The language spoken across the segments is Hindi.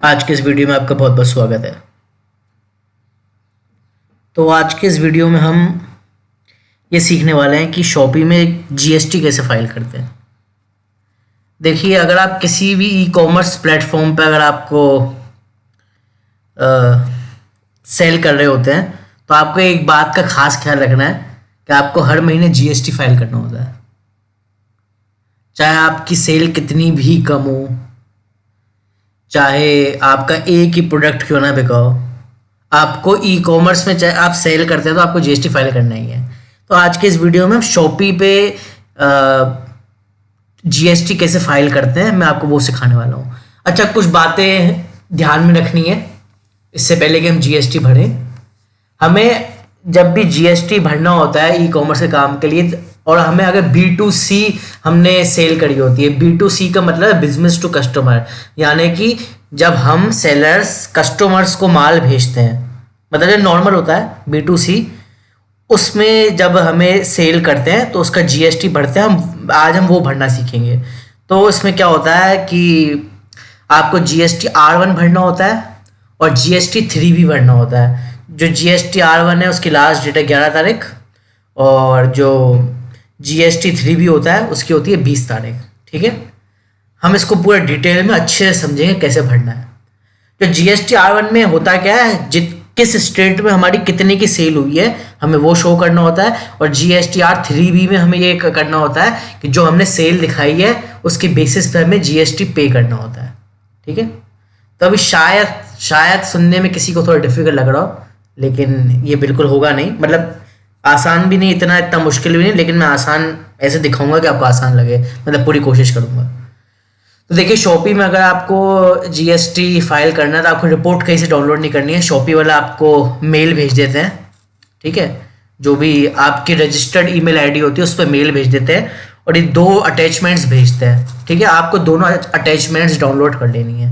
आज के इस वीडियो में आपका बहुत बहुत स्वागत है। तो आज के इस वीडियो में हम ये सीखने वाले हैं कि शॉपी में जीएसटी कैसे फाइल करते हैं। देखिए, अगर आप किसी भी ई कॉमर्स प्लेटफॉर्म पर अगर आपको सेल कर रहे होते हैं तो आपको एक बात का खास ख्याल रखना है कि आपको हर महीने जीएसटी फाइल करना होता है। चाहे आपकी सेल कितनी भी कम हो, चाहे आपका एक ही प्रोडक्ट क्यों ना बिका हो, आपको ई कॉमर्स में चाहे आप सेल करते हैं तो आपको जीएसटी फाइल करना ही है। तो आज के इस वीडियो में हम शॉपी पे जीएसटी कैसे फाइल करते हैं मैं आपको वो सिखाने वाला हूँ। अच्छा, कुछ बातें ध्यान में रखनी है इससे पहले कि हम जीएसटी भरें। हमें जब भी जीएसटी भरना होता है ई कॉमर्स के काम के लिए, और हमें अगर B2C हमने सेल करी होती है, B2C का मतलब है बिजनेस टू कस्टमर, यानी कि जब हम सेलर्स कस्टमर्स को माल भेजते हैं, मतलब जो नॉर्मल होता है B2C, उसमें जब हमें सेल करते हैं तो उसका जीएसटी भरते हैं। आज हम वो भरना सीखेंगे। तो इसमें क्या होता है कि आपको जीएसटी R1 भरना होता है और जीएसटी 3 भी भरना होता है। जो जीएसटी R1 है उसकी लास्ट डेट है 11 तारीख, और जो जीएसटी 3 भी होता है उसकी होती है 20 तारीख। ठीक है, हम इसको पूरा डिटेल में अच्छे से समझेंगे कैसे भरना है। जो जीएसटी R1 में होता क्या है, किस स्टेट में हमारी कितने की सेल हुई है हमें वो शो करना होता है, और जीएसटी R3 में हमें ये करना होता है कि जो हमने सेल दिखाई है उसके बेसिस पर हमें जीएसटी पे करना होता है। ठीक है, तो अभी शायद सुनने में किसी को थोड़ा डिफिकल्ट लग रहा हो, लेकिन ये बिल्कुल होगा नहीं। मतलब आसान भी नहीं, इतना मुश्किल भी नहीं, लेकिन मैं आसान ऐसे दिखाऊंगा कि आपको आसान लगे, मतलब पूरी कोशिश करूंगा। तो देखिए, शॉपी में अगर आपको जीएसटी फाइल करना है तो आपको रिपोर्ट कहीं से डाउनलोड नहीं करनी है। शॉपी वाला आपको मेल भेज देते हैं। ठीक है, जो भी आपकी रजिस्टर्ड ईमेल आईडी होती है उस पर मेल भेज देते हैं और ये 2 अटैचमेंट्स भेजते हैं। ठीक है, आपको दोनों अटैचमेंट्स डाउनलोड कर लेनी है।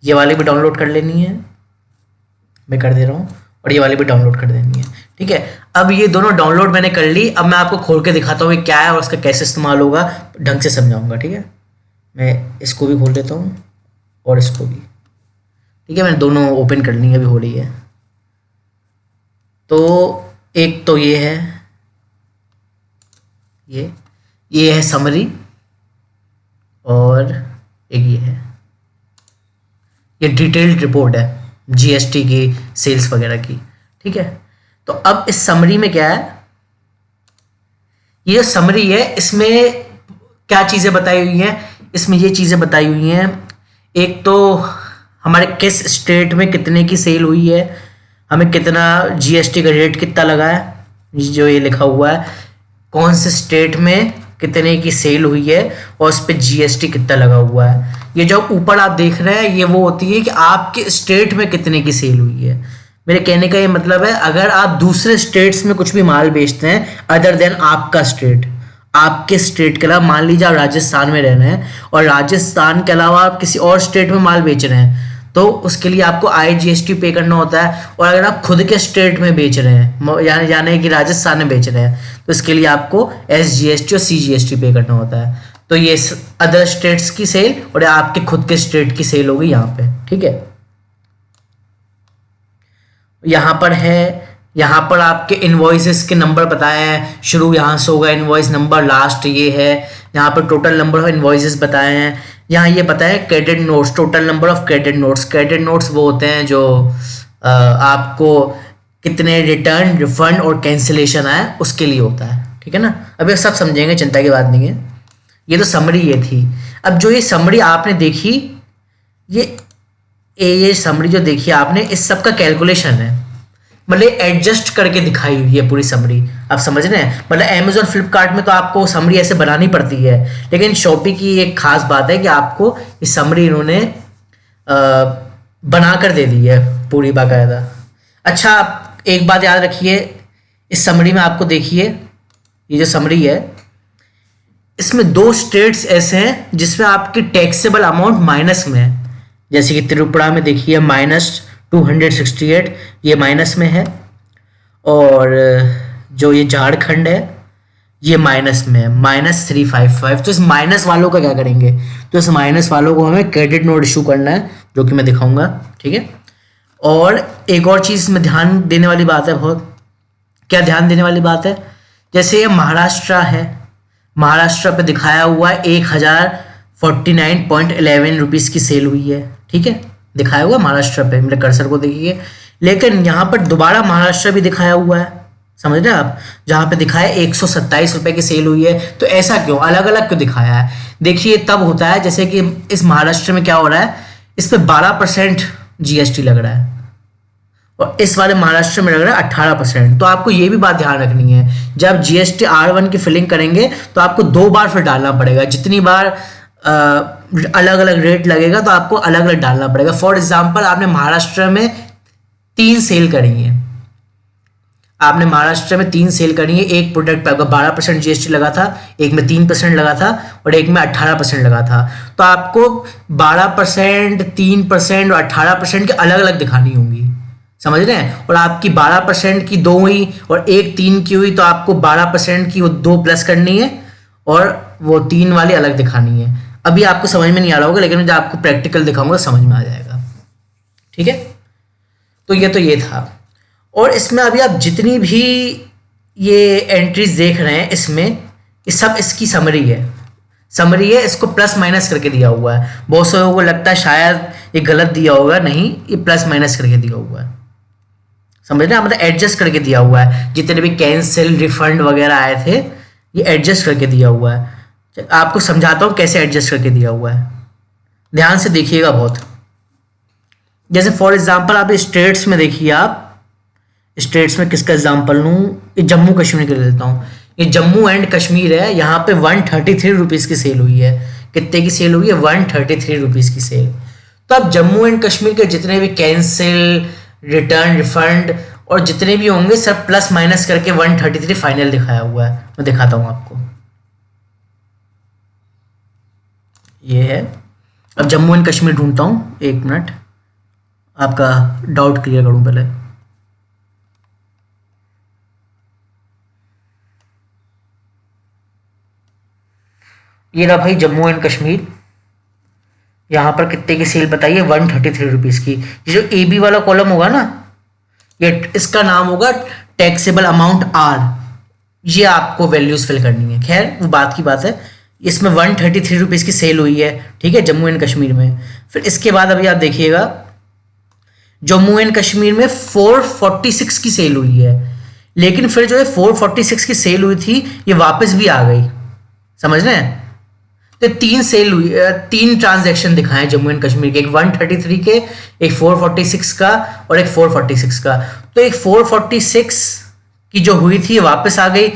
ये वाली भी डाउनलोड कर लेनी है, मैं कर दे रहा हूँ, और ये वाली भी डाउनलोड कर देनी है। ठीक है, अब ये दोनों डाउनलोड मैंने कर ली। अब मैं आपको खोल के दिखाता हूँ कि क्या है और उसका कैसे इस्तेमाल होगा, ढंग से समझाऊंगा। ठीक है, मैं इसको भी खोल लेता हूँ और इसको भी। ठीक है, मैंने दोनों ओपन कर ली है, अभी हो रही है। तो एक तो ये है, ये है समरी, और एक ये डिटेल्ड रिपोर्ट है जीएसटी की, सेल्स वगैरह की। ठीक है, तो अब इस समरी में क्या है, ये समरी है, इसमें क्या चीज़ें बताई हुई हैं। इसमें ये चीज़ें बताई हुई हैं, एक तो हमारे किस स्टेट में कितने की सेल हुई है, हमें कितना जीएसटी का रेट कितना लगा है, जो ये लिखा हुआ है, कौन से स्टेट में कितने की सेल हुई है और उस पर जीएसटी कितना लगा हुआ है। ये जो ऊपर आप देख रहे हैं ये वो होती है कि आपके स्टेट में कितने की सेल हुई है। मेरे कहने का ये मतलब है, अगर आप दूसरे स्टेट्स में कुछ भी माल बेचते हैं अदर देन आपका स्टेट, आपके स्टेट के अलावा, मान लीजिए आप राजस्थान में रह रहे हैं और राजस्थान के अलावा आप किसी और स्टेट में माल बेच रहे हैं, तो उसके लिए आपको IGST पे करना होता है। और अगर आप खुद के स्टेट में बेच रहे हैं, यानी कि राजस्थान में बेच रहे हैं, तो इसके लिए आपको SGST और CGST पे करना होता है। तो ये अदर स्टेट्स की सेल और आपके खुद के स्टेट की सेल होगी यहाँ पे। ठीक है, यहाँ पर आपके इनवॉइसेस के नंबर बताए हैं, शुरू यहाँ से होगा इनवॉइस नंबर, लास्ट ये है। यहाँ पर टोटल नंबर ऑफ इनवॉइसेस बताए हैं। यहाँ ये बताया credit notes, total number of credit notes. Credit notes वो होते हैं जो आपको कितने रिटर्न, रिफंड और कैंसिलेशन आए उसके लिए होता है। ठीक है ना, अभी सब समझेंगे, चिंता की बात नहीं है। ये तो समरी ये थी। अब जो ये समरी आपने देखी, ये समरी जो देखी आपने, इस सब का कैलकुलेशन है, मतलब एडजस्ट करके दिखाई हुई है पूरी समरी। आप समझ रहे हैं, मतलब अमेजोन फ्लिपकार्ट में तो आपको समरी ऐसे बनानी पड़ती है, लेकिन शॉपी की एक खास बात है कि आपको ये समरी इन्होंने बना कर दे दी है पूरी बाकायदा। अच्छा, एक बात याद रखिए, इस समरी में आपको देखिए, ये जो समरी है इसमें 2 स्टेट्स ऐसे हैं जिसमें आपकी टैक्सेबल अमाउंट माइनस में है। जैसे कि त्रिपुरा में देखिए -268, ये माइनस में है, और जो ये झारखंड है ये माइनस में है, -355। तो इस माइनस वालों का क्या करेंगे, तो इस माइनस वालों को हमें क्रेडिट नोट इशू करना है, जो कि मैं दिखाऊंगा, ठीक है। और एक और चीज़ में ध्यान देने वाली बात है, बहुत क्या ध्यान देने वाली बात है, जैसे ये महाराष्ट्र है, महाराष्ट्र पे दिखाया हुआ है 1049.11 रुपीज़ की सेल हुई है, ठीक है, दिखाया हुआ महाराष्ट्र पे, मेरे कर्सर को देखिए। लेकिन यहाँ पर दोबारा महाराष्ट्र भी दिखाया हुआ है, समझ रहे हैं आप, जहाँ पे दिखाया 127 रुपये की सेल हुई है। तो ऐसा क्यों, अलग अलग क्यों दिखाया है? देखिए तब होता है जैसे कि इस महाराष्ट्र में क्या हो रहा है, इस पे 12% जीएसटी लग रहा है और इस वाले महाराष्ट्र में लग रहा है 18%। तो आपको ये भी बात ध्यान रखनी है, जब जीएसटी R1 की फिलिंग करेंगे तो आपको 2 बार फिर डालना पड़ेगा, जितनी बार अलग अलग रेट लगेगा तो आपको अलग अलग डालना पड़ेगा। फॉर एग्जाम्पल आपने महाराष्ट्र में 3 सेल करी है, आपने महाराष्ट्र में 3 सेल करी है, एक प्रोडक्ट पे आपका 12% जीएसटी लगा था, एक में 3% लगा था और एक में 18% लगा था। तो आपको 12%, 3% और 18% की अलग अलग दिखानी होंगी, समझ रहे हैं। और आपकी 12% की 2 हुई और एक 3 की हुई, तो आपको 12% की वो 2 प्लस करनी है और वो 3 वाली अलग दिखानी है। अभी आपको समझ में नहीं आ रहा होगा, लेकिन जब आपको प्रैक्टिकल दिखाऊंगा समझ में आ जाएगा, ठीक है। तो ये था। और इसमें अभी आप जितनी भी ये एंट्रीज देख रहे हैं, इसमें ये सब इसकी समरी है, इसको प्लस माइनस करके दिया हुआ है। बहुत से लोगों को लगता है शायद ये गलत दिया होगा, नहीं, ये प्लस माइनस करके दिया हुआ है, समझ रहे हैं, मतलब एडजस्ट करके दिया हुआ है। जितने भी कैंसिल, रिफंड वगैरह आए थे, ये एडजस्ट करके दिया हुआ है। आपको समझाता हूँ कैसे एडजस्ट करके दिया हुआ है, ध्यान से देखिएगा बहुत। जैसे फॉर एग्जाम्पल आप स्टेट्स में देखिए, आप स्टेट्स में किसका एग्जाम्पल लूँ, ये जम्मू कश्मीर के लेता हूँ। ये जम्मू एंड कश्मीर है, यहाँ पे 133 रुपीज़ की सेल हुई है। कितने की सेल हुई है? 133 रुपीज़ की सेल। तो अब जम्मू एंड कश्मीर के जितने भी कैंसिल, रिटर्न, रिफंड और जितने भी होंगे सब प्लस माइनस करके 133 फाइनल दिखाया हुआ है। मैं दिखाता हूँ आपको, ये है। अब जम्मू एंड कश्मीर ढूंढता हूँ, 1 मिनट, आपका डाउट क्लियर करूँ पहले। ये रहा भाई जम्मू एंड कश्मीर, यहाँ पर कितने की सेल बताइए? 133 रुपीज़ की। ये जो ए बी वाला कॉलम होगा ना, ये इसका नाम होगा टैक्सेबल अमाउंट R। ये आपको वैल्यूज फिल करनी है। खैर वो बात की बात है। इसमें 133 रुपीज़ की सेल हुई है, ठीक है, जम्मू एंड कश्मीर में। फिर इसके बाद अभी आप देखिएगा, जम्मू एंड कश्मीर में 446 की सेल हुई है, लेकिन फिर जो है 446 की सेल हुई थी, ये वापस भी आ गई, समझ रहे हैं। तो 3 सेल हुई, 3 ट्रांजैक्शन दिखाएं जम्मू एंड कश्मीर के, एक 133 के, एक 446 का और एक 446 का। तो एक 446 की जो हुई थी वापस आ गई,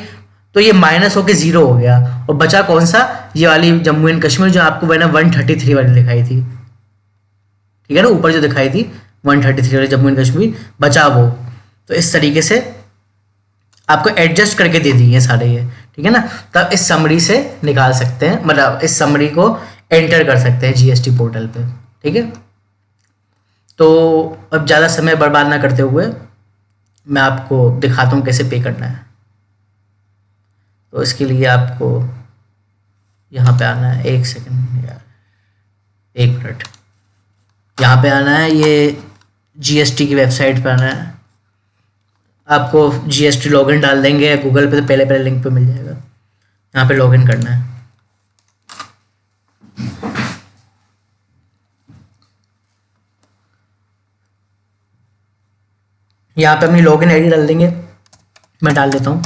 तो ये माइनस होके 0 हो गया और बचा कौन सा? ये वाली जम्मू एंड कश्मीर जो आपको मैंने 133 वाली दिखाई थी, ठीक है ना, ऊपर जो दिखाई थी 133 वाली जम्मू एंड कश्मीर, बचा वो। तो इस तरीके से आपको एडजस्ट करके दे दिए सारे ये, ठीक है ना। तब इस समरी से निकाल सकते हैं, मतलब इस समरी को एंटर कर सकते हैं जीएसटी पोर्टल पे, ठीक है। तो अब ज़्यादा समय बर्बाद ना करते हुए मैं आपको दिखाता हूँ कैसे पे करना है। तो इसके लिए आपको यहाँ पे आना है, 1 सेकंड यार, 1 मिनट, यहाँ पे आना है, ये जीएसटी की वेबसाइट पे आना है। आपको जीएसटी लॉगिन डाल देंगे गूगल पे, तो पहले लिंक पे मिल जाएगा, यहाँ पे लॉगिन करना है। यहाँ पे अपनी लॉगिन आईडी डाल देंगे, मैं डाल देता हूँ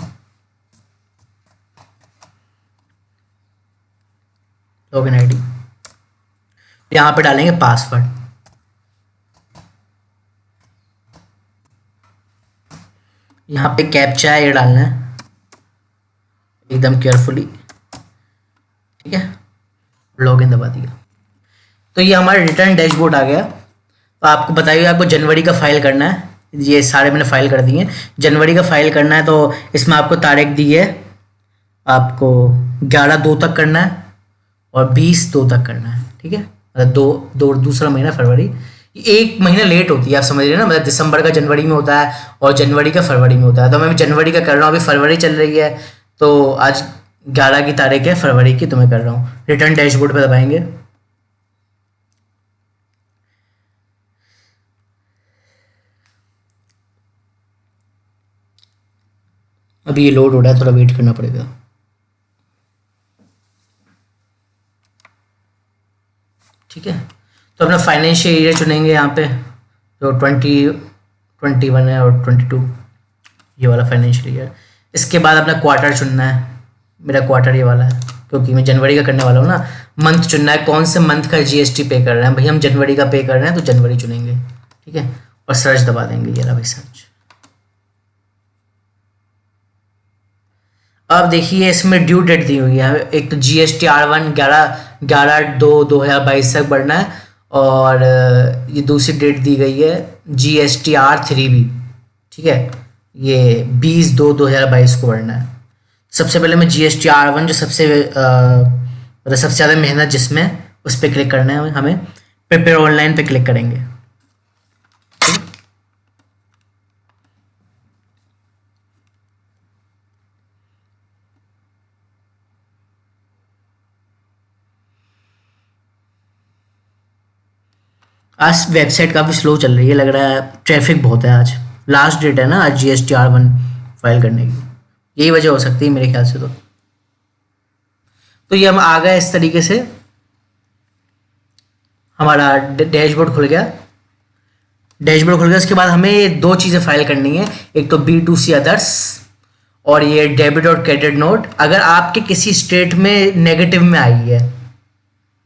लॉगिन आईडी। यहाँ पे डालेंगे पासवर्ड, यहाँ पे कैप्चा ये डालना है एकदम केयरफुली, ठीक है। लॉगिन दबा दिया तो ये हमारा रिटर्न डैशबोर्ड आ गया। तो आपको बताइए, आपको जनवरी का फाइल करना है, ये सारे मैंने फाइल कर दिए। जनवरी का फाइल करना है तो इसमें आपको तारीख दी है, आपको 11/2 तक करना है और 20/2 तक करना है, ठीक है। मतलब दूसरा महीना फरवरी, 1 महीना लेट होती है, आप समझ रहे हैं ना, मतलब दिसंबर का जनवरी में होता है और जनवरी का फरवरी में होता है। तो मैं जनवरी का कर रहा हूँ, अभी फरवरी चल रही है तो आज 11 की तारीख है फरवरी की, तो मैं कर रहा हूँ। रिटर्न डैशबोर्ड पे दबाएंगे। अभी ये लोड हो रहा है, थोड़ा वेट करना पड़ेगा। ठीक है, तो अपना फाइनेंशियल ईयर चुनेंगे यहाँ पे, जो 2021 है और 22, ये वाला फाइनेंशियल ईयर। इसके बाद अपना क्वार्टर चुनना है। मेरा क्वार्टर ये वाला है, क्योंकि मैं जनवरी का करने वाला हूँ ना। मंथ चुनना है, कौन से मंथ का जीएसटी पे कर रहे हैं। भाई हम जनवरी का पे कर रहे हैं, तो जनवरी चुनेंगे। ठीक है, और सर्च दबा देंगे। ये रहा भाई सर्च। अब देखिए इसमें ड्यू डेट दी हुई है। एक तो जीएसटी R1 11/2/2022 तक भरना है, और ये दूसरी डेट दी गई है जीएसटी R3 भी। ठीक है, ये 20/2/2022 को भरना है। सबसे पहले मैं जीएसटी R1 जो सबसे मतलब सबसे ज़्यादा मेहनत जिसमें, उस पर क्लिक करना है हमें। प्रिपेयर ऑनलाइन पे क्लिक करेंगे। आज वेबसाइट काफ़ी स्लो चल रही है, लग रहा है ट्रैफिक बहुत है आज। लास्ट डेट है ना आज जीएसटी R1 फाइल करने की, यही वजह हो सकती है मेरे ख्याल से। तो ये हम आ गए इस तरीके से, हमारा डैशबोर्ड खुल गया। डैशबोर्ड खुल गया, उसके बाद हमें ये दो चीज़ें फाइल करनी है। एक तो B2C अदर्स, और ये डेबिट और क्रेडिट नोट। अगर आपके किसी स्टेट में नेगेटिव में आई है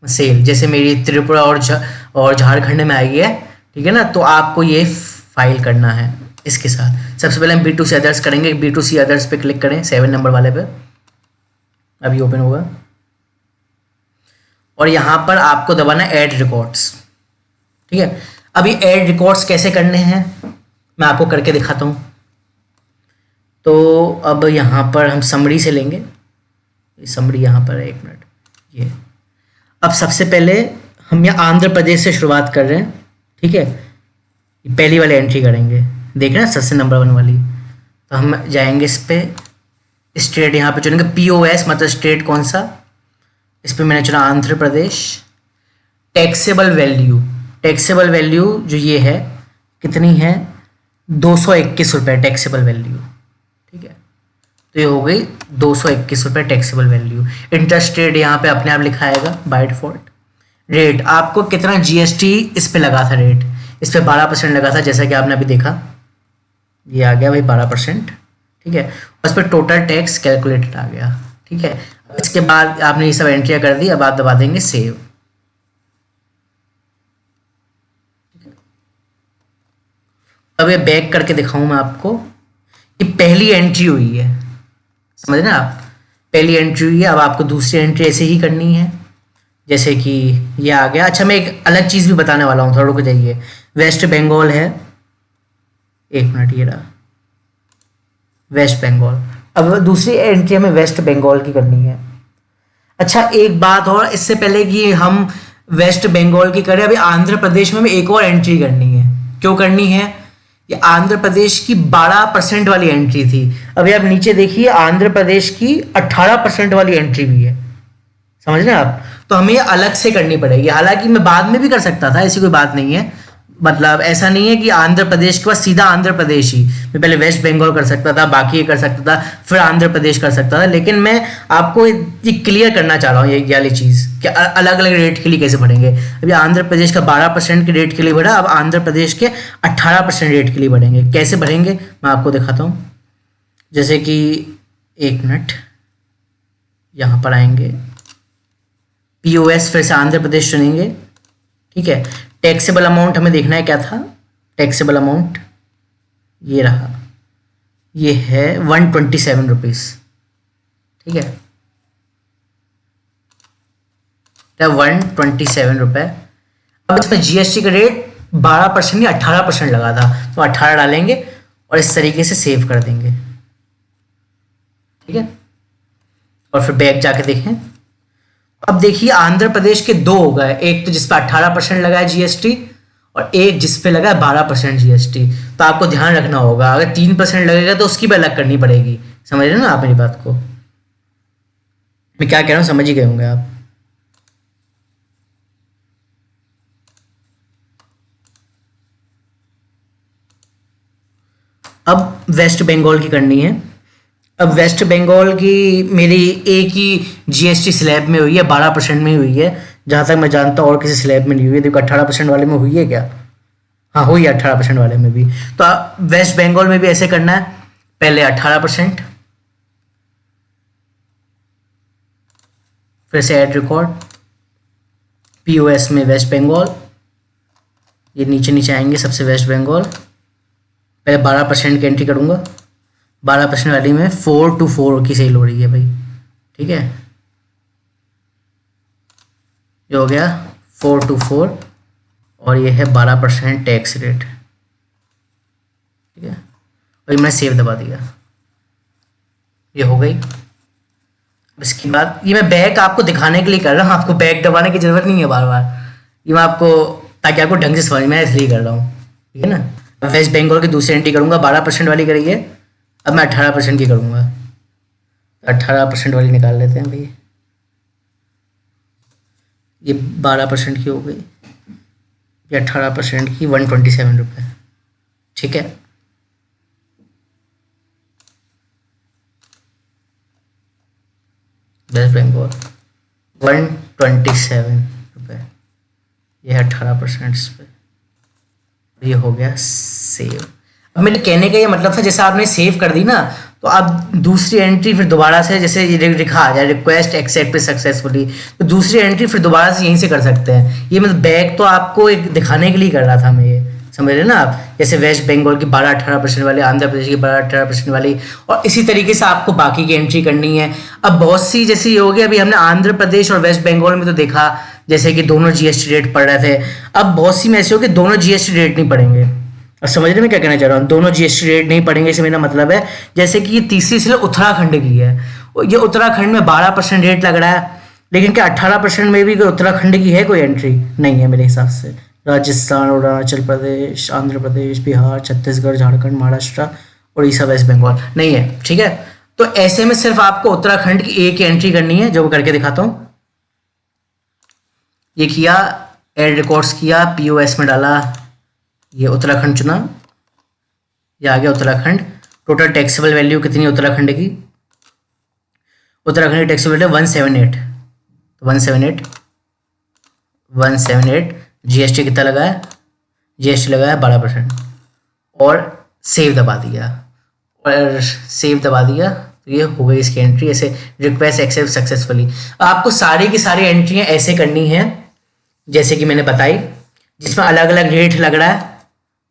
सेल, जैसे मेरी त्रिपुरा और झारखंड में आई है, ठीक है ना, तो आपको ये फाइल करना है इसके साथ। सबसे पहले हम B2C अदर्स करेंगे। B2C अदर्स पे क्लिक करें, 7 नंबर वाले पे। अभी ओपन होगा, और यहाँ पर आपको दबाना ऐड रिकॉर्ड्स। ठीक है, अभी ऐड रिकॉर्ड्स कैसे करने हैं मैं आपको करके दिखाता हूँ। तो अब यहाँ पर हम समरी से लेंगे। समरी यहाँ पर है, 1 मिनट। ये अब सबसे पहले हम यहाँ आंध्र प्रदेश से शुरुआत कर रहे हैं। ठीक है, पहली वाली एंट्री करेंगे, देख रहे हैं सबसे नंबर 1 वाली। तो हम जाएंगे इस पे, स्टेट यहाँ पे चुनेंगे। POS मतलब स्टेट कौन सा, इस पे मैंने चुना Andhra Pradesh. Taxable value, taxable value जो ये है कितनी है, 221 रुपये टैक्सेबल वैल्यू। ठीक है, तो ये हो गई 221 रुपये टैक्सेबल वैल्यू। इंटरेस्ट रेट यहाँ पे अपने आप लिखा आएगा बाय डिफॉल्ट। रेट आपको कितना जीएसटी इस पे लगा था, रेट इस पे 12% लगा था, जैसा कि आपने अभी देखा, ये आ गया भाई 12%। ठीक है, और इस पर टोटल टैक्स कैलकुलेटेड आ गया। ठीक है, इसके बाद आपने ये सब एंट्रियाँ कर दी। अब आप दबा देंगे सेव। अब ये बैक करके दिखाऊं मैं आपको, ये पहली एंट्री हुई है, समझ रहे हैं आप, पहली एंट्री हुई है। अब आपको दूसरी एंट्री ऐसे ही करनी है, जैसे कि ये आ गया। अच्छा, मैं एक अलग चीज़ भी बताने वाला हूँ, थोड़ा रुक जाइए। वेस्ट बंगाल है, 1 मिनट, ये रहा वेस्ट बंगाल। अब दूसरी एंट्री हमें वेस्ट बंगाल की करनी है। अच्छा, एक बात और, इससे पहले कि हम वेस्ट बंगाल की करें, अभी आंध्र प्रदेश में भी एक और एंट्री करनी है। क्यों करनी है, ये आंध्र प्रदेश की 12% वाली एंट्री थी। अभी आप नीचे देखिए, आंध्र प्रदेश की 18% वाली एंट्री भी है, समझ रहे हैं आप। तो हमें ये अलग से करनी पड़ेगी। हालांकि मैं बाद में भी कर सकता था, ऐसी कोई बात नहीं है। मतलब ऐसा नहीं है कि आंध्र प्रदेश के बाद सीधा आंध्र प्रदेश ही, मैं पहले वेस्ट बंगाल कर सकता था, बाकी ये कर सकता था, फिर आंध्र प्रदेश कर सकता था। लेकिन मैं आपको ये क्लियर करना चाह रहा हूँ, ये वाली चीज़ कि अलग अलग रेट के लिए कैसे बढ़ेंगे। अभी आंध्र प्रदेश का 12% के रेट के लिए बढ़ा, अब आंध्र प्रदेश के 18% रेट के लिए बढ़ेंगे। कैसे बढ़ेंगे मैं आपको दिखाता हूँ। जैसे कि 1 मिनट, यहाँ पर आएंगे, POS फिर से आंध्र प्रदेश चुनेंगे। ठीक है, टैक्सेबल अमाउंट हमें देखना है क्या था, टैक्सेबल अमाउंट ये रहा, ये है 127 रुपीज़। ठीक है, 127 रुपये। अब इसमें जीएसटी का रेट 12% या 18% लगा था, तो 18 डालेंगे और इस तरीके से सेव कर देंगे। ठीक है, और फिर बैक जाके देखें। अब देखिए आंध्र प्रदेश के 2 हो गए, एक तो जिस पर 18% लगा है जीएसटी, और एक जिस पे लगा है 12% जीएसटी। तो आपको ध्यान रखना होगा, अगर 3% लगेगा तो उसकी भी अलग करनी पड़ेगी। समझ रहे हैं ना आप मेरी बात को। मैं क्या कह रहा हूँ समझ ही गए होंगे आप। अब वेस्ट बंगाल की करनी है। अब वेस्ट बंगाल की मेरी एक ही जीएसटी स्लैब में हुई है, 12% में ही हुई है, जहाँ तक मैं जानता हूँ और किसी स्लैब में नहीं हुई है। देखो 18% वाले में हुई है क्या? हाँ हुई है 18% वाले में भी। तो वेस्ट बंगाल में भी ऐसे करना है, पहले 18%, फिर से ऐड रिकॉर्ड, पीओएस में वेस्ट बंगाल, ये नीचे नीचे आएंगे सबसे वेस्ट बंगाल, पहले 12% की एंट्री करूँगा। 12% वाली में 4 to 4 की सेल हो रही है भाई, ठीक है, ये हो गया 4 to 4 और ये है 12% टैक्स रेट, ठीक है, और ये मैंने सेव दबा दिया, ये हो गई। इसके बाद ये मैं बैक आपको दिखाने के लिए कर रहा हूँ, आपको बैक दबाने की जरूरत नहीं है बार बार, ये मैं आपको ताकि आपको ढंग से समझ में इसलिए कर रहा हूँ, ठीक है ना। वेस्ट बंगाल की दूसरी एंट्री करूँगा, 12% वाली करी है, अब मैं 18% की करूँगा। 18% वाली निकाल लेते हैं भाई, ये 12% की हो गई, ये 18% की 127 रुपये, ठीक है। वेस्ट बंगाल 127 रुपये, ये है 18% इस पर, ये हो गया सेव। अब मेरे कहने का ये मतलब था, जैसे आपने सेव कर दी ना, तो आप दूसरी एंट्री फिर दोबारा से, जैसे ये लिखा आ जाए रिक्वेस्ट एक्सेप्ट सक्सेसफुली, तो दूसरी एंट्री फिर दोबारा से यहीं से कर सकते हैं। ये मतलब बैक तो आपको एक दिखाने के लिए कर रहा था मैं, ये समझ रहे ना आप। जैसे वेस्ट बंगाल की 12-18% वाली, आंध्र प्रदेश की 12-18% वाली, और इसी तरीके से आपको बाकी की एंट्री करनी है। अब बहुत सी जैसे ये हो गया, अभी हमने आंध्र प्रदेश और वेस्ट बंगाल में तो देखा जैसे कि दोनों जीएसटी रेट पड़ रहे थे, अब बहुत सी में ऐसे हो कि दोनों जीएसटी रेट नहीं पड़ेंगे। अब समझ रहे मैं क्या कहना चाह रहा हूँ, दोनों जीएसटी रेट नहीं पड़ेंगे, इससे मेरा मतलब है जैसे कि ये तीसरी सिलसिला उत्तराखंड की है, ये उत्तराखंड में 12% रेट लग रहा है, लेकिन क्या 18% में भी कोई उत्तराखंड की है कोई एंट्री? नहीं है मेरे हिसाब से। राजस्थान, अरुणाचल प्रदेश, आंध्र प्रदेश, बिहार, छत्तीसगढ़, झारखंड, महाराष्ट्र, उड़ीसा, वेस्ट बंगाल नहीं है, ठीक है। तो ऐसे में सिर्फ आपको उत्तराखंड की एक एंट्री करनी है, जो मैं करके दिखाता हूँ। ये किया, एड रिकॉर्ड्स किया, पीओएस में डाला, ये उत्तराखंड चुना, ये आ गया उत्तराखंड। टोटल टैक्सेबल वैल्यू कितनी है उत्तराखंड की? उत्तराखंड की टैक्सेबल वैल्यू 178, तो 178 जीएसटी कितना लगा है? जीएसटी लगा है 12%, और सेव दबा दिया, और सेव दबा दिया, तो ये हो गई इसकी एंट्री। ऐसे रिक्वेस्ट एक्सेप्ट सक्सेसफुली। आपको सारी की सारी एंट्रियां ऐसे करनी है जैसे कि मैंने बताई, जिसमें अलग अलग रेट लग रहा है,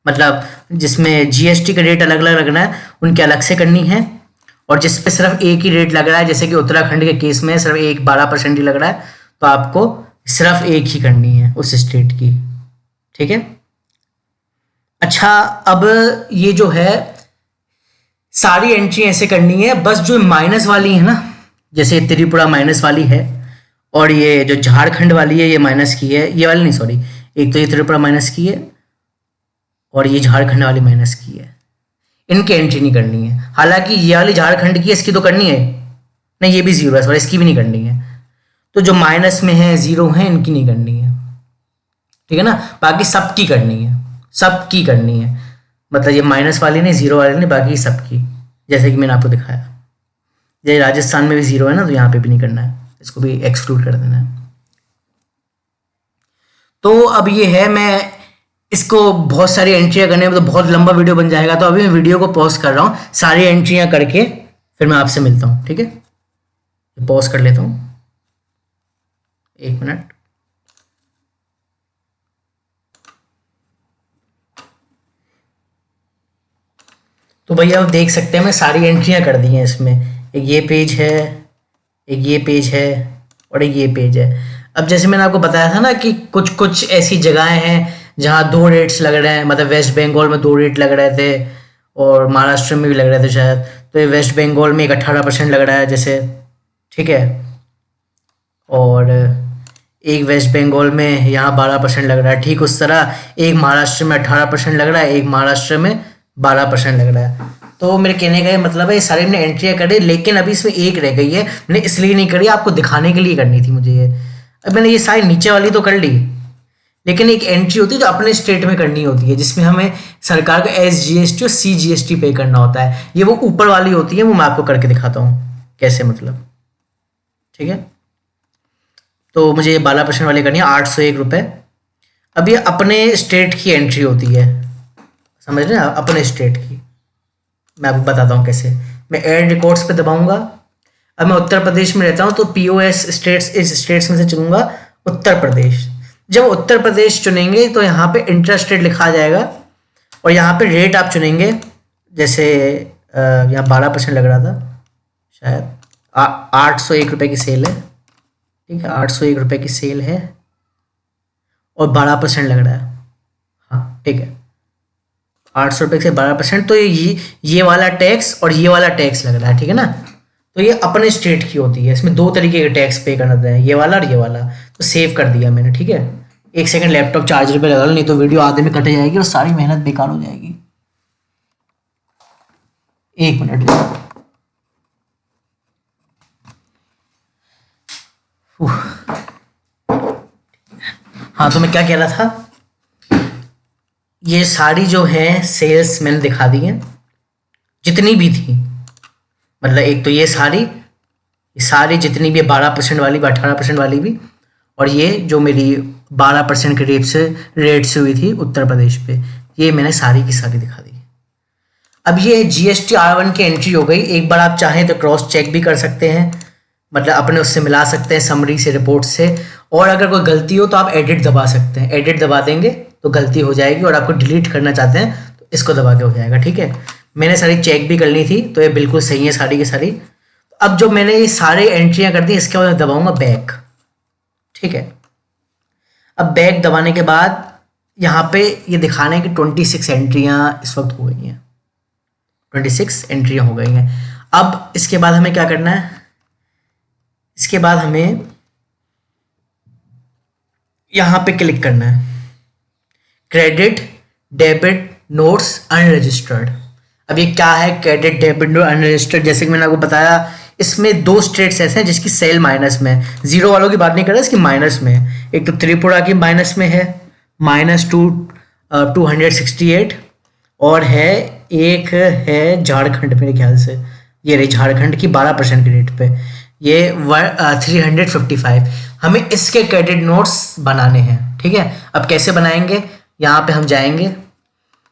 मतलब जिसमें जीएसटी का रेट अलग अलग लगना है उनके अलग से करनी है, और जिस पे सिर्फ एक ही रेट लग रहा है, जैसे कि उत्तराखंड के केस में सिर्फ एक 12% ही लग रहा है, तो आपको सिर्फ एक ही करनी है उस स्टेट की, ठीक है। अच्छा, अब ये जो है सारी एंट्री ऐसे करनी है, बस जो माइनस वाली है ना, जैसे त्रिपुरा माइनस वाली है, और ये जो झारखंड वाली है ये माइनस की है, ये वाली नहीं सॉरी, एक तो ये त्रिपुरा माइनस की है और ये झारखंड वाली माइनस की है, इनकी एंट्री नहीं करनी है। हालांकि ये वाली झारखंड की है, इसकी तो करनी है, नहीं ये भी जीरो है सॉरी, इसकी भी नहीं करनी है। तो जो माइनस में है, जीरो है, इनकी नहीं करनी है, ठीक है ना। बाकी सबकी करनी है, सबकी करनी है, मतलब ये माइनस वाली नहीं, जीरो वाली नहीं, बाकी सबकी, जैसे कि मैंने आपको दिखाया। जैसे राजस्थान में भी जीरो है ना, तो यहाँ पे भी नहीं करना है, इसको भी एक्सक्लूड कर देना है। तो अब ये है, मैं इसको बहुत सारी एंट्रियां करने में तो बहुत लंबा वीडियो बन जाएगा, तो अभी मैं वीडियो को पॉज कर रहा हूँ, सारी एंट्रियां करके फिर मैं आपसे मिलता हूँ, ठीक है। पॉज कर लेता हूँ, 1 मिनट। तो भैया आप देख सकते हैं मैं सारी एंट्रियां कर दी हैं इसमें। एक ये पेज है, एक ये पेज है, और एक ये पेज है। अब जैसे मैंने आपको बताया था ना कि कुछ कुछ ऐसी जगहें हैं जहाँ 2 रेट्स लग रहे हैं, मतलब वेस्ट बंगाल में 2 रेट लग रहे थे और महाराष्ट्र में भी लग रहे थे शायद। तो ये वेस्ट बंगाल में एक 18% लग रहा है जैसे, ठीक है, और एक वेस्ट बंगाल में यहाँ 12% लग रहा है। ठीक उस तरह एक महाराष्ट्र में 18% लग रहा है, एक महाराष्ट्र में 12% लग रहा है। तो मेरे कहने का ये मतलब है ये सारी मैंने एंट्रियाँ करी, लेकिन अभी इसमें एक रह गई है, मैंने इसलिए नहीं करी, आपको दिखाने के लिए करनी थी मुझे ये। अब मैंने ये सारी नीचे वाली तो कर ली, लेकिन एक एंट्री होती है जो अपने स्टेट में करनी होती है, जिसमें हमें सरकार को SGST और CGST पे करना होता है। ये वो ऊपर वाली होती है, वो मैं आपको करके दिखाता हूँ कैसे, मतलब ठीक है। तो मुझे ये 12% वाली करनी है, 801 रुपये। अब ये अपने स्टेट की एंट्री होती है, समझ रहे हैं आप, अपने स्टेट की। मैं आपको बताता हूँ कैसे। मैं ऐड रिकॉर्ड्स पे दबाऊंगा। अब मैं उत्तर प्रदेश में रहता हूँ, तो POS स्टेट्स, इस स्टेट्स में से चुनूंगा उत्तर प्रदेश। जब उत्तर प्रदेश चुनेंगे तो यहाँ पे इंटरेस्ट रेट लिखा जाएगा, और यहाँ पे रेट आप चुनेंगे, जैसे यहाँ 12% लग रहा था शायद, 801 रुपये की सेल है, ठीक है, 801 रुपये की सेल है, और 12% लग रहा है, हाँ ठीक है, 800 रुपये से 12%, तो ये वाला टैक्स और ये वाला टैक्स लग रहा है, ठीक है ना। तो ये अपने स्टेट की होती है, इसमें दो तरीके के टैक्स पे करना होता है, ये वाला और ये वाला। तो सेव कर दिया मैंने, ठीक है। एक सेकंड लैपटॉप चार्जर पे लगा लो, नहीं तो वीडियो आधे में कट जाएगी और सारी मेहनत बेकार हो जाएगी। 1 मिनट। हाँ, तो मैं क्या कह रहा था, ये सारी जो है सेल्स मैंने दिखा दी हैं, जितनी भी थी, मतलब एक तो ये सारी जितनी भी 12% वाली भी, 18% वाली भी, और ये जो मेरी 12% के रेट से हुई थी उत्तर प्रदेश पे, ये मैंने सारी की सारी दिखा दी। अब ये GST R1 की एंट्री हो गई। एक बार आप चाहें तो क्रॉस चेक भी कर सकते हैं, मतलब अपने उससे मिला सकते हैं, समरी से, रिपोर्ट से। और अगर कोई गलती हो तो आप एडिट दबा सकते हैं, एडिट दबा देंगे तो गलती हो जाएगी, और आपको डिलीट करना चाहते हैं तो इसको दबा के हो जाएगा, ठीक है। मैंने सारी चेक भी कर ली थी, तो ये बिल्कुल सही है सारी की सारी। अब जो मैंने ये सारी एंट्रियां कर दी, इसके बाद मैं दबाऊंगा बैक, ठीक है। अब बैक दबाने के बाद यहाँ पे ये दिखाने की 26 एंट्रियां इस वक्त हो गई हैं, 26 एंट्रियां हो गई हैं। अब इसके बाद हमें क्या करना है, इसके बाद हमें यहाँ पे क्लिक करना है, क्रेडिट डेबिट नोट्स अनरजिस्टर्ड। अब ये क्या है क्रेडिट डेबिट नोट अनरजिस्टर्ड, जैसे कि मैंने आपको बताया, इसमें दो स्टेट्स ऐसे हैं जिसकी सेल माइनस में है, जीरो वालों की बात नहीं कर रहा, इसकी माइनस में है। एक तो त्रिपुरा की माइनस में है, -268, और है एक है झारखंड, मेरे ख्याल से ये रही झारखंड की 12% के रेट पे, ये 355। हमें इसके क्रेडिट नोट्स बनाने हैं, ठीक है। अब कैसे बनाएंगे, यहाँ पे हम जाएंगे,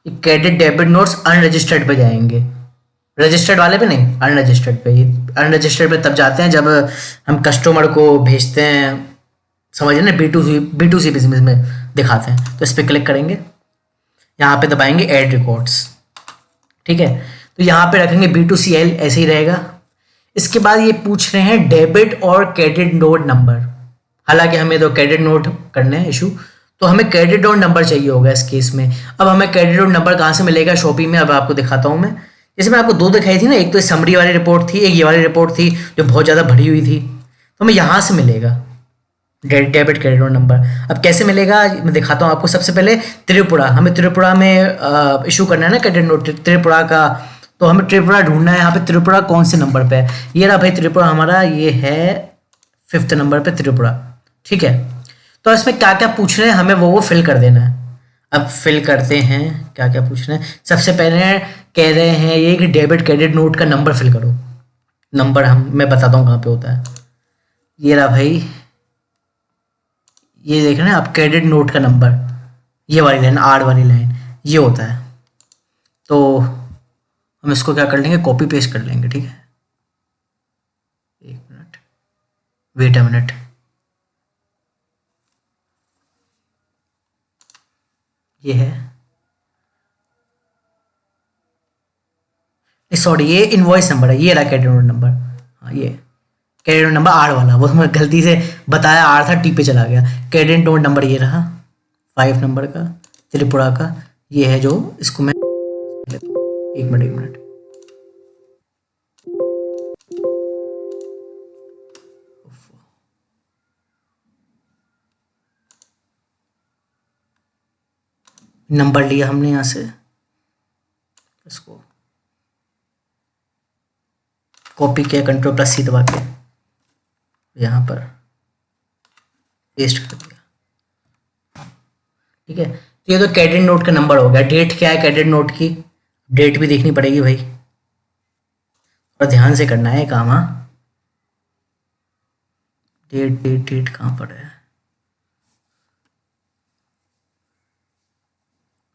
क्रेडिट डेबिट नोट्स अनरजिस्टर्ड पे जाएंगे, रजिस्टर्ड वाले पे नहीं, अनरजिस्टर्ड पे। ये अनरजिस्टर्ड पे तब जाते हैं जब हम कस्टमर को भेजते हैं, समझ रहे ना, B2C बिजनेस में दिखाते हैं। तो इस पर क्लिक करेंगे, यहाँ पे दबाएंगे ऐड रिकॉर्ड्स, ठीक है। तो यहाँ पे रखेंगे B2CL, ऐसे ही रहेगा। इसके बाद ये पूछ रहे हैं डेबिट और क्रेडिट नोट नंबर, हालांकि हमें तो क्रेडिट नोट करने हैं इशू, तो हमें क्रेडिट नोट नंबर चाहिए होगा इस केस में। अब हमें क्रेडिट नोट नंबर कहाँ से मिलेगा शॉपिंग में, अब आपको दिखाता हूँ मैं। जैसे मैं आपको दो दिखाई थी ना, एक तो समरी वाली रिपोर्ट थी, एक ये वाली रिपोर्ट थी जो बहुत ज़्यादा भरी हुई थी, तो हमें यहाँ से मिलेगा डेबिट क्रेडिट नोट नंबर। अब कैसे मिलेगा मैं दिखाता हूँ आपको। सबसे पहले त्रिपुरा, हमें त्रिपुरा में इशू करना है ना क्रेडिट नोट, त्रिपुरा का, तो हमें त्रिपुरा ढूंढना है। यहाँ पे त्रिपुरा कौन से नंबर पे है, ये रहा भाई त्रिपुरा हमारा, ये है 5th नंबर पे त्रिपुरा, ठीक है। तो इसमें क्या क्या पूछ रहे हैं हमें, वो फिल कर देना है। अब फिल करते हैं, क्या क्या पूछ रहे हैं। सबसे पहले कह रहे हैं ये कि डेबिट क्रेडिट नोट का नंबर फिल करो। नंबर मैं बताता हूँ कहाँ पे होता है, ये रहा भाई, ये देख रहे हैं आप, क्रेडिट नोट का नंबर, ये वाली लाइन, आर वाली लाइन, ये होता है। तो हम इसको क्या कर लेंगे, कॉपी पेस्ट कर लेंगे, ठीक है। 1 मिनट, वेट अ मिनट, ये है, सॉरी ये इनवॉइस नंबर है, ये रहा क्रेडिट नोट नंबर, हाँ ये क्रेडिट नोट नंबर आर वाला, वो मैं गलती से बताया आर था, टी पे चला गया। क्रेडिट नोट नंबर ये रहा 5 नंबर का, त्रिपुरा का, ये है जो, इसको मैं 1 मिनट नंबर लिया हमने यहाँ से, इसको कॉपी किया, कंट्रोल प्लस सी दबा के यहाँ पर पेस्ट कर दिया। ठीक है, तो ये तो क्रेडिट नोट का नंबर हो गया। डेट क्या है क्रेडिट नोट की, डेट भी देखनी पड़ेगी भाई, और ध्यान से करना है काम। हाँ, डेट डेट डेट कहाँ पर है,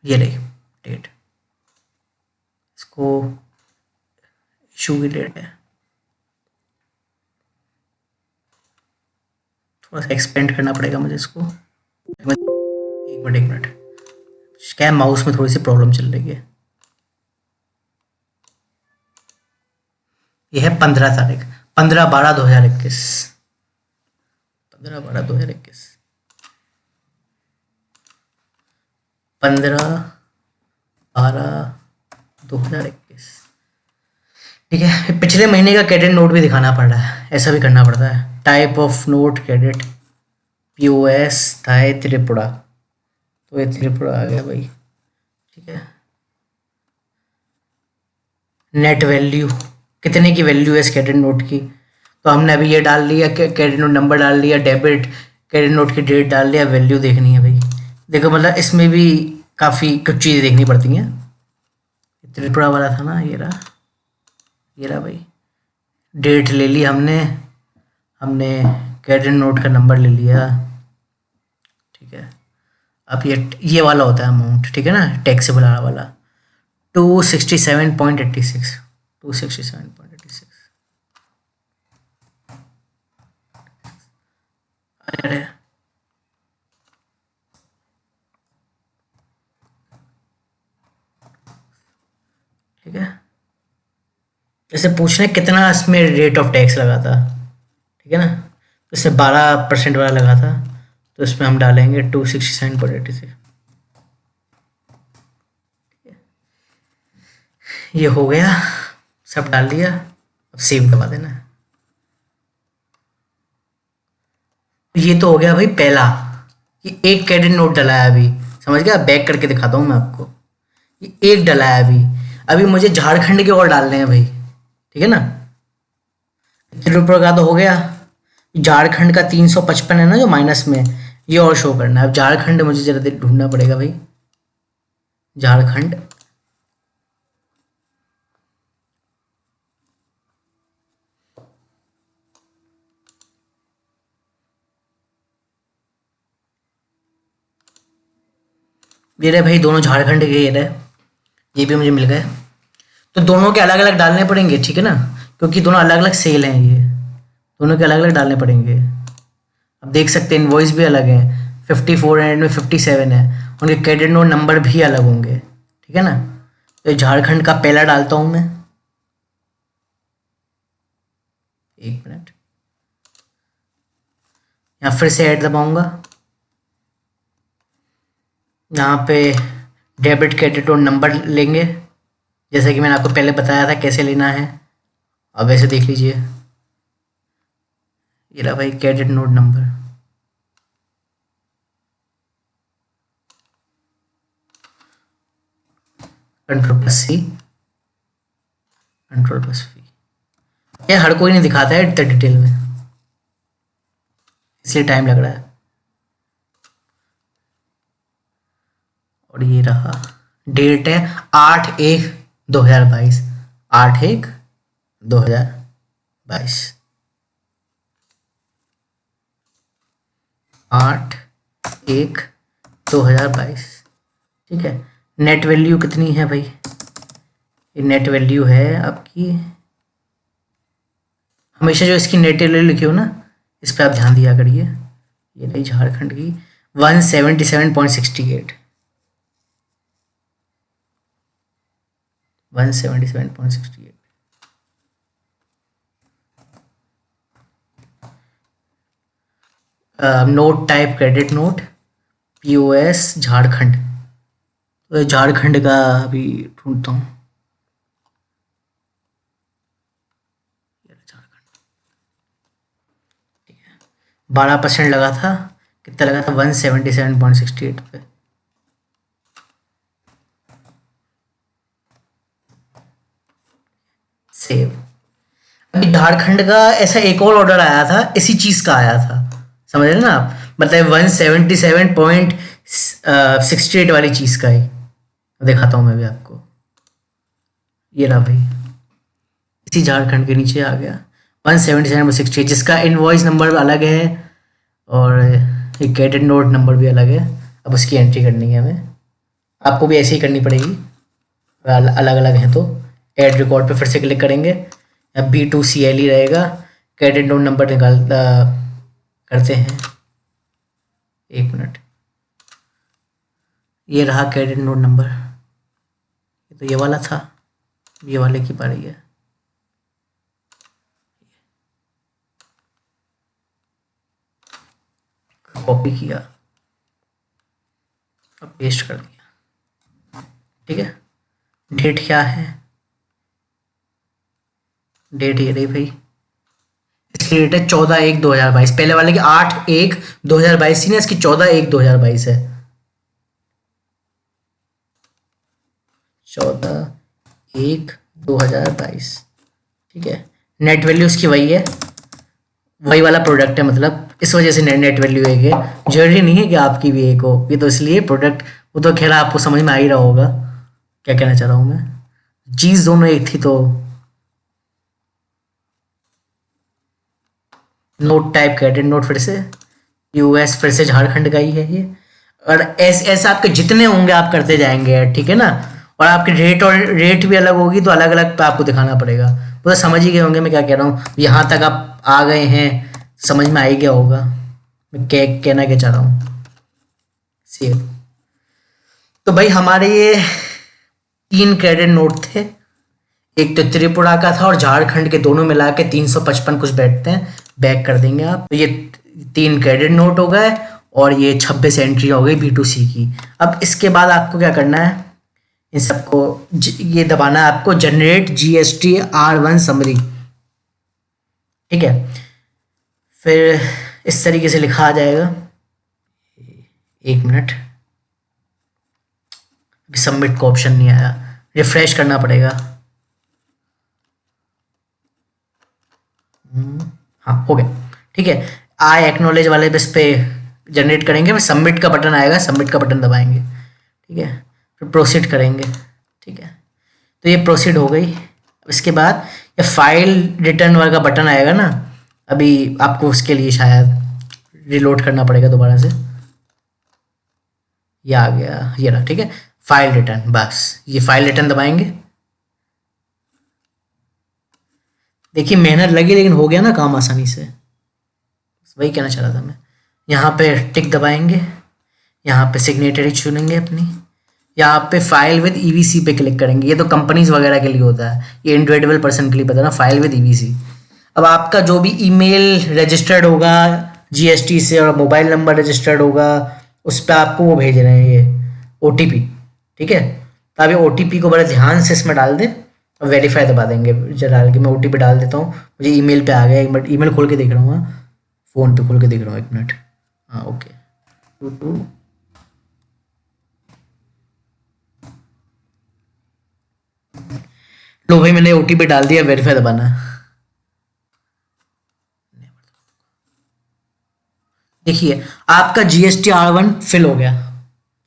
ये रही डेट, इसको इशू की डेट है, थोड़ा सा एक्सपेंड करना पड़ेगा मुझे इसको। एक मिनट, क्या माउस में थोड़ी सी प्रॉब्लम चल रही है। यह है 15 तारीख, 15/12/2021, 15/12/2021, 15/12/2021। ठीक है, पिछले महीने का क्रेडिट नोट भी दिखाना पड़ रहा है, ऐसा भी करना पड़ता है। Type of note credit, POS था ये त्रिपुरा, तो ये त्रिपुरा आ गया भाई। ठीक है, नेट वैल्यू, कितने की वैल्यू है इस क्रेडिट नोट की, तो हमने अभी ये डाल लिया, क्रेडिट नोट नंबर डाल लिया, डेबिट क्रेडिट नोट की डेट डाल लिया, वैल्यू देखनी है भाई। देखो मतलब इसमें भी काफ़ी कुछ चीज़ें देखनी पड़ती हैं। त्रिपुरा वाला था ना, ये रहा भाई, डेट ले ली हमने, हमने क्रेडिट नोट का नंबर ले लिया। ठीक है, अब ये वाला होता है अमाउंट, ठीक है ना, टैक्सेबल वाला 267.86, 267.86। अरे ठीक है, जैसे पूछ रहे हैं कितना इसमें रेट ऑफ टैक्स लगा था, ठीक है ना, तो इससे 12% वाला लगा था, तो इसमें हम डालेंगे 267.86। ये हो गया, सब डाल दिया, अब सेव दबा देना। ये तो हो गया भाई पहला, ये एक क्रेडिट नोट डला है अभी, समझ गया, बैक करके दिखाता हूँ मैं आपको, ये एक डला है अभी। अभी मुझे झारखंड के और डालने हैं भाई, ठीक है ना, त्रिपुरा का तो हो गया, झारखंड का 355 है ना जो माइनस में, ये और शो करना है। अब झारखंड मुझे जरा देर ढूंढना पड़ेगा भाई, झारखंड, ये रहे भाई दोनों झारखंड के, ये रहे, ये भी मुझे मिल गए। तो दोनों के अलग अलग डालने पड़ेंगे, ठीक है ना, क्योंकि दोनों अलग अलग सेल हैं, ये दोनों के अलग अलग डालने पड़ेंगे। अब देख सकते हैं इनवॉइस भी अलग है, 54 एंड में 57 है, उनके क्रेडिट नोट नंबर भी अलग होंगे, ठीक है ना। तो झारखंड का पहला डालता हूँ मैं, एक मिनट, यहाँ फिर से ऐड दबाऊंगा, यहाँ पे डेबिट क्रेडिट और नंबर लेंगे, जैसे कि मैंने आपको पहले बताया था कैसे लेना है। अब वैसे देख लीजिए, ये रहा भाई credit note number, control plus C, control plus V। ये हर कोई नहीं दिखाता है इतना डिटेल में, इसलिए टाइम लग रहा है। और ये रहा, डेट है 8/1/2022, 8/1/2022, 8/1/2022। ठीक है, नेट वैल्यू कितनी है भाई, ये नेट वैल्यू है आपकी, हमेशा जो इसकी नेट वैल्यू लिखी हो ना, इस पर आप ध्यान दिया करिए। ये रही झारखंड की 177.68, 177.68। Note type credit note, POS Jharkhand, तो झारखंड का अभी ढूंढता हूँ, 12% लगा था, कितना लगा था, 177.68 पे। सेव, अभी झारखंड का ऐसा एक और ऑर्डर आया था, इसी चीज का आया था, समझ रहे ना आप, मतलब 177.68 वाली चीज का ही दिखाता हूँ मैं भी आपको। ये रहा भाई, इसी झारखंड के नीचे आ गया 177.68, जिसका इनवॉइस नंबर अलग है और एक क्रेडिट नोट नंबर भी अलग है। अब उसकी एंट्री करनी है हमें, आपको भी ऐसे ही करनी पड़ेगी, अलग अलग है तो। ऐड रिकॉर्ड पे फिर से क्लिक करेंगे, अब B2CL ही रहेगा। क्रेडिट नोट नंबर करते हैं, 1 मिनट। ये रहा क्रेडिट नोट नंबर, तो ये वाला था, ये वाले की पारी है। कॉपी किया और पेस्ट कर दिया, ठीक है। डेट क्या है, डेट ये रही भाई, इसकी डेट है 14/1/2022। पहले वाले की 8/1/2022 थी ना, इसकी 14/1/2022 है। 14/1/2022, ठीक है। नेट वैल्यू उसकी वही है, वही वाला प्रोडक्ट है, मतलब इस वजह से नेट वैल्यू एक है। जरूरी नहीं है कि आपकी भी एक हो, ये तो इसलिए प्रोडक्ट, वो तो खैर आपको समझ में आ ही रहा होगा क्या कहना चाह रहा हूँ मैं, चीज दोनों एक थी तो। नोट टाइप क्रेडिट नोट फिर से US, फिर से झारखंड का ही है ये। और ऐसे आपके जितने होंगे आप करते जाएंगे, ठीक है ना। और आपके रेट भी अलग होगी, तो अलग अलग पे आपको दिखाना पड़ेगा। वो तो समझ ही गए होंगे मैं क्या कह रहा हूँ, यहाँ तक आप आ गए हैं, समझ में आ ही गया होगा मैं कहना क्या चाह रहा हूँ। सेव। तो भाई हमारे ये 3 क्रेडिट नोट थे, एक तो त्रिपुरा का था और झारखंड के, दोनों मिला के 355 कुछ बैठते हैं। बैक कर देंगे आप, तो ये 3 क्रेडिट नोट हो गए और ये 26 एंट्री हो गई B2C की। अब इसके बाद आपको क्या करना है, इन सबको ये दबाना है आपको, जनरेट GST-R1 समरी, ठीक है। फिर इस तरीके से लिखा आ जाएगा, 1 मिनट, अभी सबमिट का ऑप्शन नहीं आया, रिफ्रेश करना पड़ेगा। हाँ हो गया, ठीक है। आई एक्नॉलेज वाले इस पे जनरेट करेंगे, फिर सबमिट का बटन आएगा, सबमिट का बटन दबाएंगे, ठीक है। फिर प्रोसीड करेंगे, ठीक है। तो ये प्रोसीड हो गई। अब इसके बाद ये फाइल रिटर्न वाला बटन आएगा ना, अभी आपको उसके लिए शायद रिलोड करना पड़ेगा दोबारा से। ये आ गया, ये रहा, ठीक है। फाइल रिटर्न, बस ये फाइल रिटर्न दबाएंगे। देखिए मेहनत लगी, लेकिन हो गया ना काम आसानी से, वही कहना चाह रहा था मैं। यहाँ पे टिक दबाएंगे, यहाँ पे सिग्नेचर चुनेंगे अपनी, यहाँ पे फाइल विद EVC पे क्लिक करेंगे। ये तो कंपनीज वगैरह के लिए होता है, ये इंडिविजुअल पर्सन के लिए पता ना, फाइल विद EVC। अब आपका जो भी ईमेल रजिस्टर्ड होगा GST से और मोबाइल नंबर रजिस्टर्ड होगा, उस पर आपको वो भेज रहे हैं ये OTP, ठीक है। तो आप ये OTP को बड़े ध्यान से इसमें डाल दें और वेरीफाई दबा देंगे। डाल के मैं OTP डाल देता हूँ, मुझे ईमेल पे आ गया, एक मिनट ईमेल खोल के देख रहा हूँ, फ़ोन पे खोल के देख रहा हूँ, 1 मिनट। हाँ ओके, 22 लो भाई, मैंने OTP डाल दिया, वेरीफाई दबाना है। देखिए आपका GST-R1 फिल हो गया,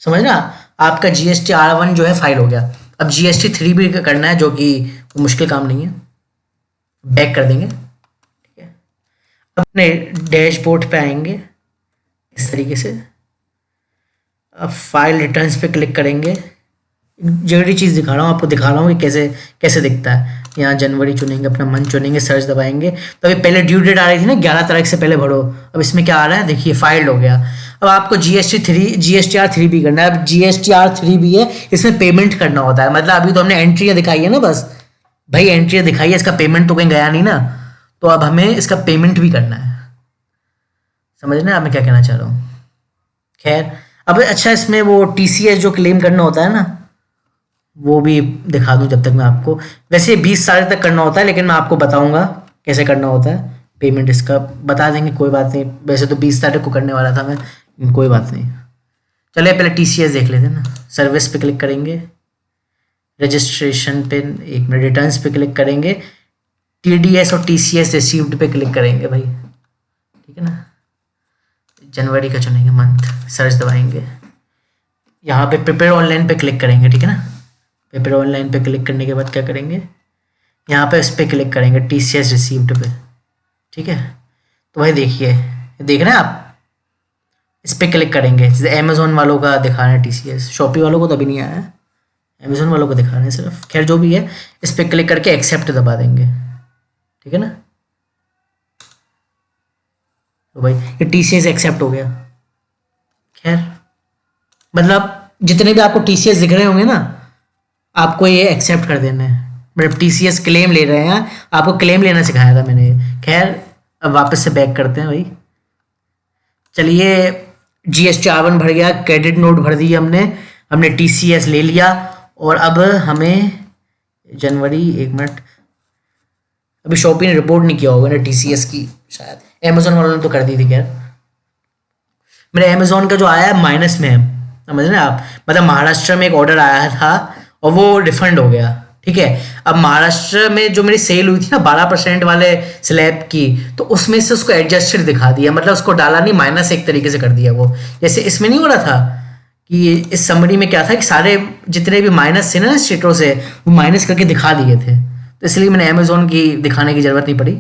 समझ ना, आपका GST-R1 जो है फाइल हो गया। अब GST-3 भी करना है, जो कि मुश्किल काम नहीं है। बैक कर देंगे, ठीक है। अपने डैशबोर्ड पे आएंगे इस तरीके से, अब फाइल रिटर्न्स पे क्लिक करेंगे। जरूरी चीज़ दिखा रहा हूँ आपको, दिखा रहा हूँ कि कैसे कैसे दिखता है। यहाँ जनवरी चुनेंगे, अपना मंथ चुनेंगे, सर्च दबाएंगे। तो अभी पहले ड्यू डेट आ रही थी ना, 11 तारीख से पहले भरो। अब इसमें क्या आ रहा है, देखिए फाइल्ड हो गया। अब आपको GSTR3 भी करना है। अब GSTR3 भी है, इसमें पेमेंट करना होता है। मतलब अभी तो हमने एंट्रियाँ दिखाई है ना, बस भाई एंट्रियाँ दिखाई है, इसका पेमेंट तो कहीं गया नहीं ना, तो अब हमें इसका पेमेंट भी करना है। समझ रहे हैं आप मैं क्या कहना चाह रहा हूँ। खैर अब अच्छा, इसमें वो TCS जो क्लेम करना होता है ना, वो भी दिखा दूं जब तक मैं आपको। वैसे 20 साल तक करना होता है, लेकिन मैं आपको बताऊंगा कैसे करना होता है। पेमेंट इसका बता देंगे, कोई बात नहीं। वैसे तो 20 तारीख को करने वाला था मैं, कोई बात नहीं। चलिए पहले TCS देख लेते हैं ना। सर्विस पे क्लिक करेंगे, रजिस्ट्रेशन पे, 1 मिनट, रिटर्न्स पे क्लिक करेंगे। TDS और TCS रिसीव्ड पे क्लिक करेंगे भाई, ठीक है ना। जनवरी का चुनेंगे मंथ, सर्च दबाएंगे, यहाँ पे प्रिपेयर ऑनलाइन पे क्लिक करेंगे, ठीक है ना। प्रिपेयर ऑनलाइन पे क्लिक करने के बाद क्या करेंगे, यहाँ पे इस पर क्लिक करेंगे TCS रिसीव्ड पे, ठीक है। तो भाई देखिए, देख रहे हैं आप, इस पर क्लिक करेंगे। जैसे अमेजोन वालों का दिखा रहे हैं TCS, शॉपी वालों को तो अभी नहीं आया है, अमेजोन वालों को दिखा रहे हैं सिर्फ। खैर जो भी है, इस पर क्लिक करके एक्सेप्ट दबा देंगे, ठीक है ना। तो भाई ये TCS एक्सेप्ट हो गया। खैर मतलब जितने भी आपको TCS दिख रहे होंगे ना, आपको ये एक्सेप्ट कर देना है। मतलब TCS क्लेम ले रहे हैं, आपको क्लेम लेना सिखाया था मैंने। खैर अब वापस से बैक करते हैं भाई। चलिए GST R1 भर गया, क्रेडिट नोट भर दी हमने TCS ले लिया। और अब हमें जनवरी, एक मिनट, अभी शॉपी ने रिपोर्ट नहीं किया होगा ना TCS की, शायद अमेजोन वालों ने तो कर दी थी। खैर मेरे अमेजोन का जो आया है माइनस में है, समझ रहे हैं आप। मतलब महाराष्ट्र में एक ऑर्डर आया था और वो रिफंड हो गया, ठीक है। अब महाराष्ट्र में जो मेरी सेल हुई थी ना 12% वाले स्लैब की, तो उसमें से उसको एडजस्टेड दिखा दिया, मतलब उसको डाला नहीं, माइनस एक तरीके से कर दिया वो। जैसे इसमें नहीं हो रहा था कि इस समरी में क्या था कि सारे जितने भी माइनस थे ना स्टेटों से, वो माइनस करके दिखा दिए थे, तो इसलिए मैंने अमेजोन की दिखाने की ज़रूरत नहीं पड़ी।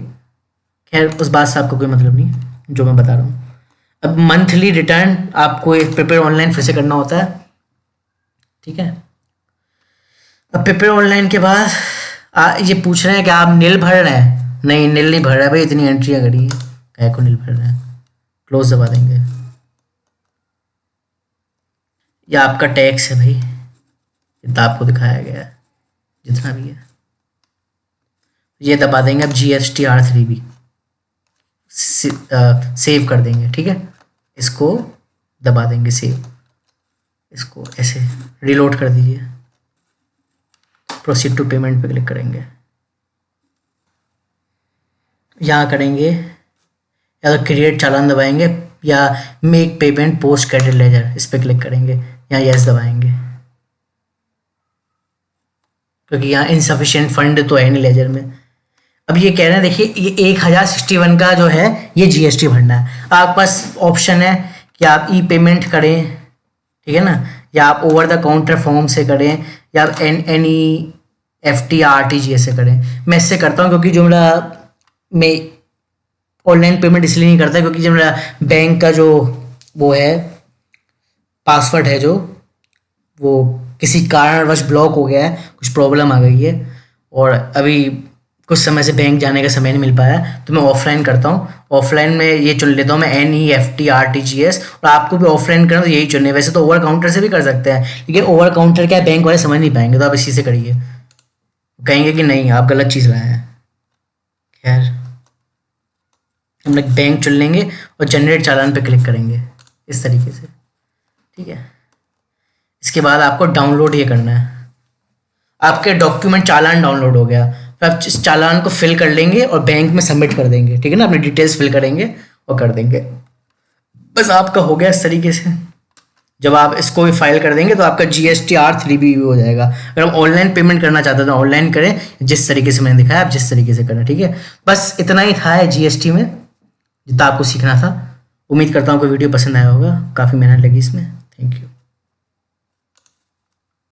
खैर उस बात से आपको कोई मतलब नहीं जो मैं बता रहा हूँ। अब मंथली रिटर्न आपको एक प्रिपेयर ऑनलाइन फिर से करना होता है, ठीक है। अब प्रिपेयर ऑनलाइन के बाद ये पूछ रहे हैं कि आप नील भर रहे हैं। नहीं, नील नहीं भर रहा है भाई, इतनी एंट्रियाँ करी हैं, क्या को नील भर रहे हैं। क्लोज दबा देंगे। या आपका टैक्स है भाई, जितना आपको दिखाया गया है, जितना भी है ये दबा देंगे। अब GST R3 भी सेव कर देंगे, ठीक है। इसको दबा देंगे सेव, इसको ऐसे रिलोड कर दीजिए। प्रोसीड टू पेमेंट पे क्लिक करेंगे, यहाँ करेंगे या तो क्रिएट चालान दबाएंगे या make payment post credit ledger, इस पर क्लिक करेंगे, यहाँ यस दबाएंगे क्योंकि यहाँ इनसफिशिएंट फंड तो है नहीं लेजर में। अब ये कह रहे हैं, देखिए ये 1061 का जो है ये GST भरना है। आपके पास ऑप्शन है कि आप ई पेमेंट करें, ठीक है ना, या आप ओवर द काउंटर फॉर्म से करें, या आप NEFT या RTGS से करें। मैं इससे करता हूँ क्योंकि जो मैं ऑनलाइन पेमेंट इसलिए नहीं करता क्योंकि जो मेरा बैंक का जो वो है पासवर्ड है, जो वो किसी कारणवश ब्लॉक हो गया है, कुछ प्रॉब्लम आ गई है और अभी कुछ समय से बैंक जाने का समय नहीं मिल पाया, तो मैं ऑफलाइन करता हूँ। ऑफलाइन में ये चुन लेता हूँ मैं NEFT RTGS, और आपको भी ऑफलाइन करना तो यही चुनने। वैसे तो ओवर काउंटर से भी कर सकते हैं, लेकिन ओवर काउंटर क्या है बैंक वाले समझ नहीं पाएंगे, तो आप इसी से करिए, कहेंगे कि नहीं आप गलत चीज़ लाए हैं। खैर हम लोग बैंक चुन लेंगे और जनरेट चालान पे क्लिक करेंगे इस तरीके से, ठीक है। इसके बाद आपको डाउनलोड ये करना है, आपके डॉक्यूमेंट चालान डाउनलोड हो गया, फिर आप इस चालान को फिल कर लेंगे और बैंक में सबमिट कर देंगे, ठीक है ना। अपनी डिटेल्स फिल करेंगे और कर देंगे, बस आपका हो गया इस तरीके से। जब आप इसको भी फाइल कर देंगे तो आपका GST R3 भी हो जाएगा। अगर आप ऑनलाइन पेमेंट करना चाहते हो तो ऑनलाइन करें, जिस तरीके से मैंने दिखाया आप जिस तरीके से करें, ठीक है। बस इतना ही था GST में जितना आपको सीखना था। उम्मीद करता हूँ कोई वीडियो पसंद आया होगा, काफ़ी मेहनत लगी इसमें। Thank you.